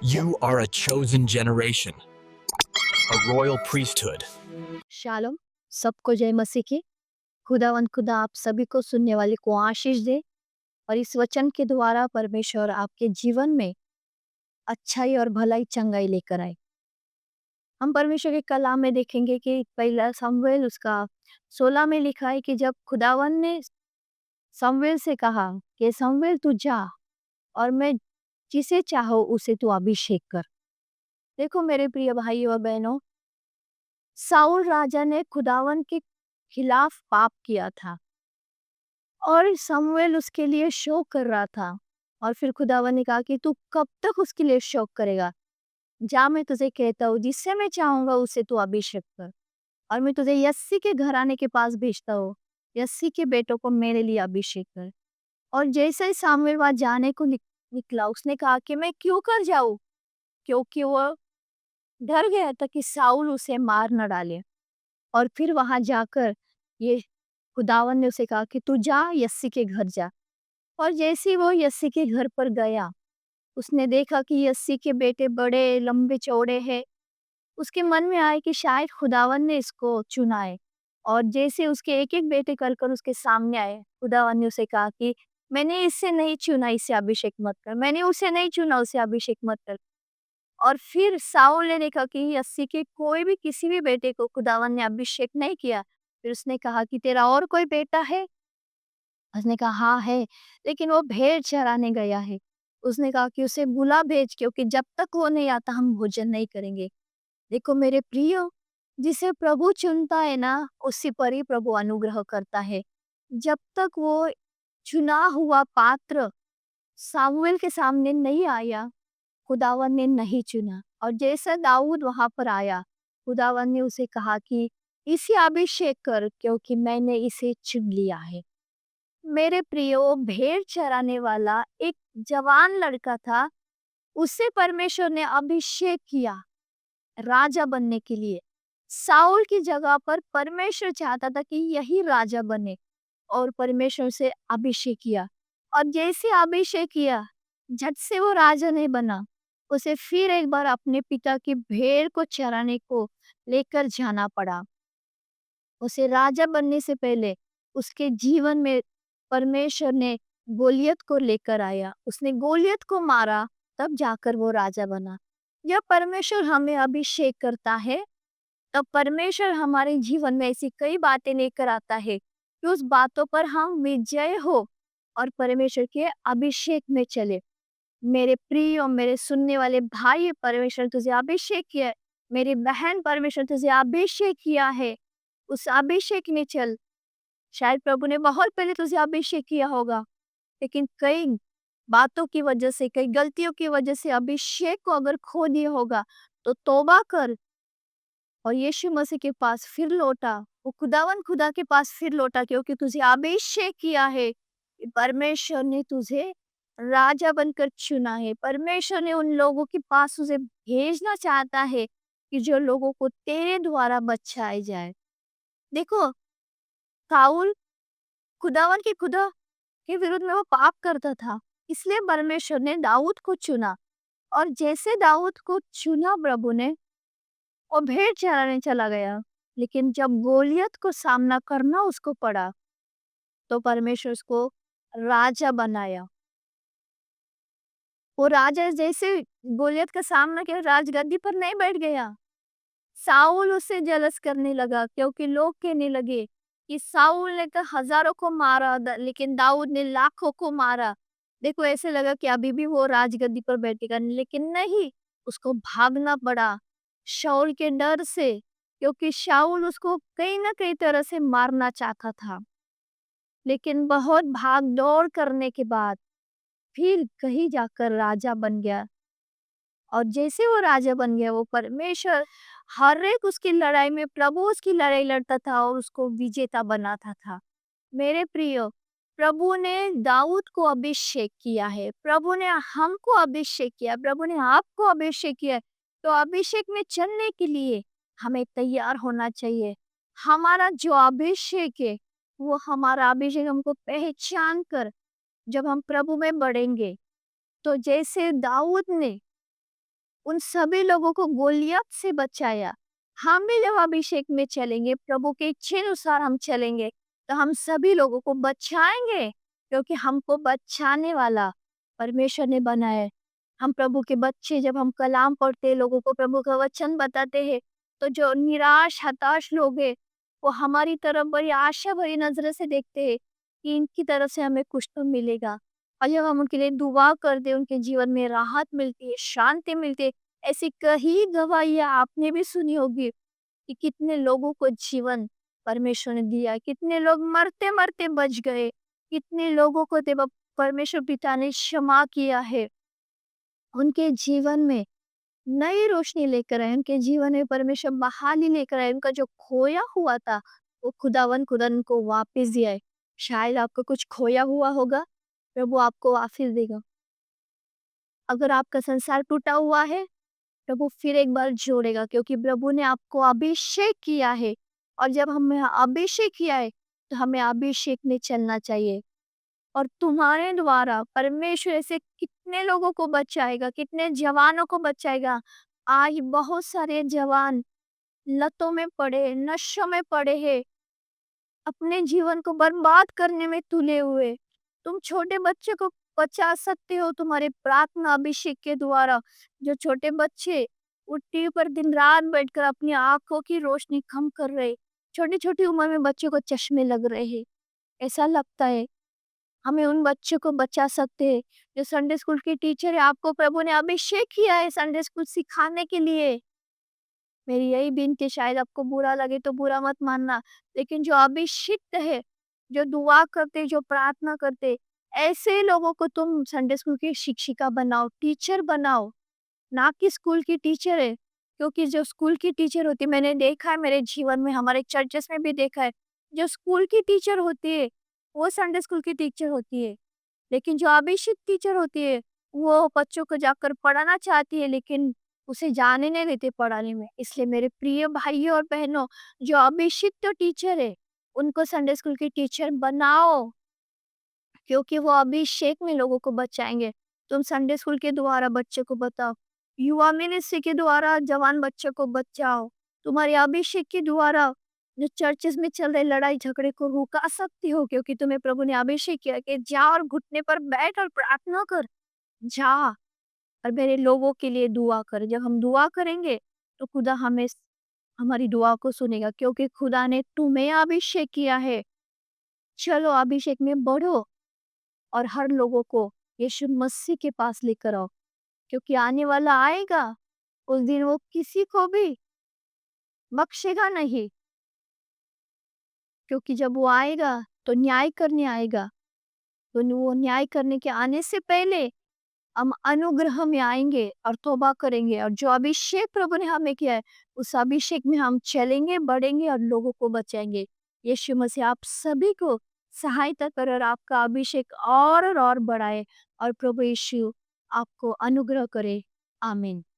You are a chosen generation, a royal priesthood. Shalom. सबको जय मसीह की। खुदावंद खुदा आप सभी को सुनने वाले को आशीष दे और इस वचन के द्वारा परमेश्वर आपके जीवन में अच्छाई और भलाई चंगाई लेकर आए। हम परमेश्वर के कलाम में देखेंगे कि पहला सामुएल उसका 16 में लिखा है कि जब खुदावन ने सामुएल से कहा कि सामुएल तू जा और मैं जिसे चाहो उसे तू अभिषेक कर। देखो मेरे प्रिय भाइयों और बहनों, साउल राजा ने खुदावन के खिलाफ पाप किया था और समूएल उसके लिए शोक कर रहा था। और फिर खुदावन ने कहा कि तू कब तक उसके लिए शोक करेगा? जा, मैं तुझे कहता हूँ जिससे मैं चाहूंगा उसे तू अभिषेक कर और मैं तुझे यस्सी के घराने के पास भेजता हूँ। यस्सी के बेटों को मेरे लिए अभिषेक कर। और जैसे ही सामुएल वहां जाने को निकला, उसने कहा कि मैं क्यों कर जाऊं, क्योंकि वो डर गया था कि साउल उसे मार न डाले। और फिर वहां जाकर ये खुदावन ने उसे कहा कि तू जा, यस्सी के घर जा। और जैसे ही वो यस्सी के घर पर गया, उसने देखा कि यस्सी के बेटे बड़े लंबे चौड़े हैं। उसके मन में आया कि शायद खुदावन ने इसको चुना है। और जैसे उसके एक एक बेटे कर उसके सामने आए, खुदावन ने उसे कहा कि मैंने इससे नहीं चुना, इसे अभिषेक मत कर। मैंने उसे नहीं चुना, उसे अभिषेक मत कर। और फिर साउल ने देखा कि यस्सी के कोई भी किसी भी बेटे को खुदावन ने अभिषेक नहीं किया। फिर उसने कहा कि तेरा और कोई बेटा है? उसने कहा हाँ है, लेकिन वो भेड़ चराने गया है। उसने कहा कि उसे बुला भेज, क्योंकि जब तक वो नहीं आता हम भोजन नहीं करेंगे। देखो मेरे प्रियो, जिसे प्रभु चुनता है ना, उसी पर ही प्रभु अनुग्रह करता है। जब तक वो चुना हुआ पात्र सामुएल के सामने नहीं आया, खुदावन ने नहीं चुना। और जैसा दाऊद वहां पर आया, खुदावन ने उसे कहा कि इसे अभिषेक कर, क्योंकि मैंने इसे चुन लिया है। मेरे प्रियो, भेड़ चराने वाला एक जवान लड़का था, उसे परमेश्वर ने अभिषेक किया राजा बनने के लिए। साउल की जगह पर परमेश्वर चाहता था कि यही राजा बने, और परमेश्वर से अभिषेक किया। और जैसे अभिषेक किया, झट से वो राजा नहीं बना। उसे फिर एक बार अपने पिता की भेड़ को चराने को लेकर जाना पड़ा। उसे राजा बनने से पहले उसके जीवन में परमेश्वर ने गोलियत को लेकर आया। उसने गोलियत को मारा, तब जाकर वो राजा बना। जब परमेश्वर हमें अभिषेक करता है, तब परमेश्वर हमारे जीवन में ऐसी कई बातें लेकर आता है कि उस बातों पर हम विजय हो और परमेश्वर के अभिषेक में चले। मेरे प्रिय और मेरे सुनने वाले भाई, परमेश्वर तुझे अभिषेक किया है। मेरी बहन, परमेश्वर तुझे अभिषेक किया है। उस अभिषेक में चल। शायद प्रभु ने बहुत पहले तुझे अभिषेक किया होगा, लेकिन कई बातों की वजह से, कई गलतियों की वजह से अभिषेक को अगर खो दिया होगा, तो तौबा कर और यीशु मसीह के पास फिर लौटा। वो खुदावन खुदा के पास फिर लौटा, क्योंकि तुझे अभिषेक किया है। कि परमेश्वर ने तुझे राजा बनकर चुना है। परमेश्वर ने उन लोगों के पास तुझे भेजना चाहता है कि जो लोगों को तेरे द्वारा बचाए जाए। देखो, साउल खुदावन के खुदा के विरुद्ध में वो पाप करता था, इसलिए परमेश्वर ने दाऊद को चुना। और जैसे दाऊद को चुना प्रभु ने, वो भेड़ चराने चला गया। लेकिन जब गोलियत को सामना करना उसको पड़ा, तो परमेश्वर उसको राजा बनाया। वो राजा जैसे गोलियत का सामना किया, राजगद्दी पर नहीं बैठ गया। साउल उससे जलस करने लगा, क्योंकि लोग कहने लगे कि साउल ने तो हजारों को मारा, लेकिन दाऊद ने लाखों को मारा। देखो, ऐसे लगा कि अभी भी वो राजगद्दी पर बैठेगा, लेकिन नहीं, उसको भागना पड़ा शाऊल के डर से, क्योंकि शाऊल उसको कहीं ना कहीं तरह से मारना चाहता था। लेकिन बहुत भाग दौड़ करने के बाद फिर कहीं जाकर राजा बन गया। और जैसे वो राजा बन गया, वो परमेश्वर हर एक उसकी लड़ाई में, प्रभु उसकी लड़ाई लड़ता था और उसको विजेता बनाता था। मेरे प्रियो, प्रभु ने दाऊद को अभिषेक किया है, प्रभु ने हमको अभिषेक किया, प्रभु ने आपको अभिषेक किया है। तो अभिषेक में चलने के लिए हमें तैयार होना चाहिए। हमारा जो अभिषेक है, वो हमारा अभिषेक हमको पहचान कर जब हम प्रभु में बढ़ेंगे, तो जैसे दाऊद ने उन सभी लोगों को गोलियत से बचाया। हम भी जब अभिषेक में चलेंगे, प्रभु के इच्छानुसार हम चलेंगे, तो हम सभी लोगों को बचाएँगे, क्योंकि हमको बचाने वाला परमेश्वर ने बनाया है। हम प्रभु के बच्चे जब हम कलाम पढ़ते हैं, लोगों को प्रभु का वचन बताते हैं, तो जो निराश, हताश लोग हैं, वो हमारी तरफ बड़ी आशा भरी नज़रों से देखते हैं कि इनकी तरफ से हमें कुछ तो मिलेगा। और जब हम उनके लिए दुआ करते हैं, उनके जीवन में राहत मिलती है, शांति मिलती है। ऐसी कई गवाहियाँ आपने भी सुनी होगी कि कितने लोगों को जीवन परमेश्वर ने दिया, कितने लोग मरते-मरते बच गए, कितने लोगों को देव परमेश्वर पिता ने क्षमा किया है। उनके जीवन में नई रोशनी लेकर आए, उनके जीवन में परमेश्वर बहाली लेकर आए, उनका जो खोया हुआ था, वो खुदावन को वापस दिया है। शायद आपका कुछ खोया हुआ होगा, प्रभु आपको वापस देगा। अगर आपका संसार टूटा हुआ है, प्रभु फिर एक बार जोड़ेगा, क्योंकि प्रभु ने आपको अभिषेक किया है। और जब हमें अभिषेक किया है, तो हमें अभिषेक में चलना चाहिए। और तुम्हारे द्वारा परमेश्वर ऐसे कितने लोगों को बचाएगा, कितने जवानों को बचाएगा। आज बहुत सारे जवान लतों में पड़े, नशों में पड़े हैं, अपने जीवन को बर्बाद करने में तुले हुए। तुम छोटे बच्चे को बचा सकते हो तुम्हारे प्रार्थना अभिषेक के द्वारा। जो छोटे बच्चे वो टीवी पर दिन रात बैठकर अपनी आंखों की रोशनी कम कर रहे, छोटी छोटी उम्र में बच्चों को चश्मे लग रहे हैं। ऐसा लगता है हमें उन बच्चों को बचा सकते हैं। जो संडे स्कूल की टीचर है, आपको प्रभु ने अभिषेक किया है संडे स्कूल सिखाने के लिए। मेरी यही विनती है, शायद आपको बुरा लगे तो बुरा मत मानना, लेकिन जो अभिषिक्त है, जो दुआ करते, जो प्रार्थना करते, ऐसे लोगों को तुम संडे स्कूल की शिक्षिका बनाओ, टीचर बनाओ, ना कि स्कूल की टीचर है। क्योंकि जो स्कूल की टीचर होती है, मैंने देखा है मेरे जीवन में, हमारे चर्चेस में भी देखा है, जो स्कूल की टीचर होती है, वो संडे स्कूल की टीचर होती है। लेकिन जो अभिषिक्त टीचर होती है, वो बच्चों को जाकर पढ़ाना चाहती है, लेकिन उसे जाने नहीं देते पढ़ाने में। इसलिए मेरे प्रिय भाइयों और बहनों, जो अभिषिक्त टीचर है, उनको संडे स्कूल की टीचर बनाओ, क्योंकि वो अभिषेक में लोगों को बचाएंगे। तुम संडे स्कूल के द्वारा बच्चे को बताओ, युवा मिनिस्ट्री के द्वारा जवान बच्चे को बचाओ, तुम्हारे अभिषेक के द्वारा जो चर्चेस में चल रहे लड़ाई झगड़े को रुका सकती हो, क्योंकि तुम्हें प्रभु ने अभिषेक किया कि जा और घुटने पर बैठ और प्रार्थना कर। जा और मेरे लोगों के लिए दुआ कर। जब हम दुआ करेंगे, तो खुदा हमें हमारी दुआ को सुनेगा, क्योंकि खुदा ने तुम्हें अभिषेक किया है। चलो अभिषेक में बढ़ो और हर लोगों को यीशु मसीह के पास लेकर आओ, क्योंकि आने वाला आएगा, उस दिन वो किसी को भी बख्शेगा नहीं। क्योंकि जब वो आएगा, तो न्याय करने आएगा। तो वो न्याय करने के आने से पहले हम अनुग्रह में आएँगे और तौबा करेंगे, और जो अभिषेक प्रभु ने हमें किया है, उस अभिषेक में हम चलेंगे, बढ़ेंगे और लोगों को बचाएँगे। यीशु मसीह आप सभी को सहायता करे और आपका अभिषेक और बढ़ाए, और प्रभु यीशु आपको अनुग्रह करे। आमीन।